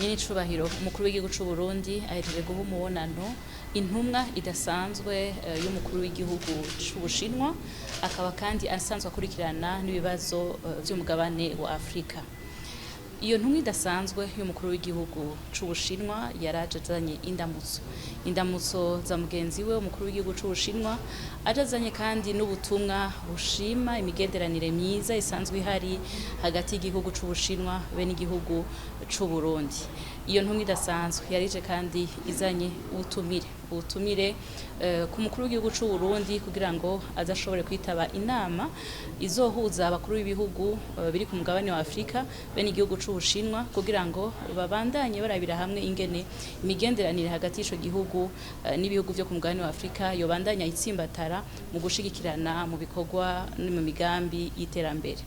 nyine icubahiro umukuru w'igihugu c'u Burundi ahejeje guha umubonano intumwa idasanzwe y'umukuru w'igihugu c'Ubushinwa, akaba kandi asanzwe akurikirana n'ibibazo vy'umugabane wa Afrika. Iyo ntumwa idasanzwe y'umukuru w'igihugu c'Ubushinwa yaraje azanye indamutso za mugenzi we umukuru w'igihugu c'Ubushinwa, aje azanye kandi n'ubutumwa bushima imigenderanire myiza isanzwe ihari hagati y'igihugu c'Ubushinwa be n'igihugu c'u Burundi. Iyo ntumwa idasanzwe yarije kandi izanye ubutumire ku mukuru w'igihugu c'u Burundi kugira ngo azashobore kwitaba inama izohuza abakuru b'ibihugu biri ku mugabane wa Afrika be n'igihugu c'Ubushinwa kugira ngo babandanye barabira hamwe ingene imigenderanire hagati y'ico gihugu n'ibihugu vyo ku mugabane wa Afrika yobandanya itsimbatara mu gushigikirana mu bikorwa no mu migambi y'iterambere.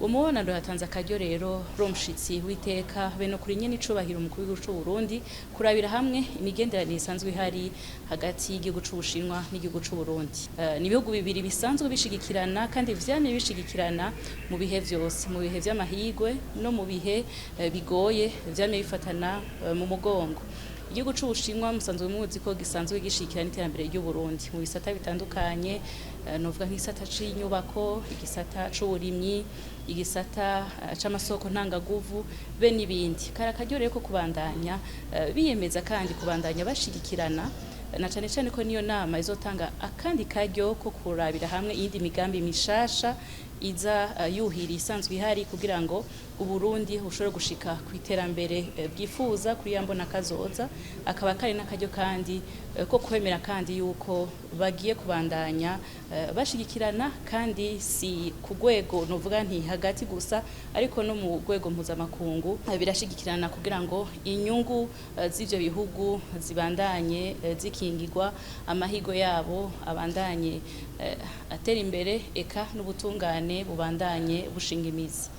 Umubonano hatanze akaryo rero romushitsi w'iteka be no kuri nyene icubahiro umukuru w'igihugu c'u Burundi kurabira hamwe imigenderanire isanzwe ihari hagati y'igihugu c'Ubushinwa n'igihugu c'u Burundi. Ni ibihugu bibiri bisanzwe bishigikirana kandi vyane bishigikirana mu bihe vyose, mu bihe vy'amahigwe no mu bihe bigoye vyane bifatana mu mugongo. Igihugu c'Ubushinwa musanzwe muzi ko gisanzwe gishikira n'iterambere ry'u Burundi mu bisata bitandukanye, novuga nk'isata c'inyubako, igisata c'uburimyi, igisata c'amasoko ntangaguvu be n'ibindi. Karakaryo rero ko kubandanya biyemeza kandi kubandanya bashigikirana na cane cane ko niyo nama izotanga akandi karyo ko kurabira hamwe iyindi migambi mishasha iza yuhira isanzwe ihari kugira ngo Uburundi bushobore gushika ku iterambere bwifuza kuri yambona kazoza, akaba kari n'akaryo kandi ko kwemera kandi yuko bagiye kubandanya bashigikirana kandi si ku rwego novuga nti hagati gusa ariko no mu rwego mpuzamakungu birashigikirana kugira ngo inyungu z'ivyo bihugu zibandanye zikingirwa, amahigo yabo abandanye atera imbere eka n'ubutungane bubandanye bushinga imizi.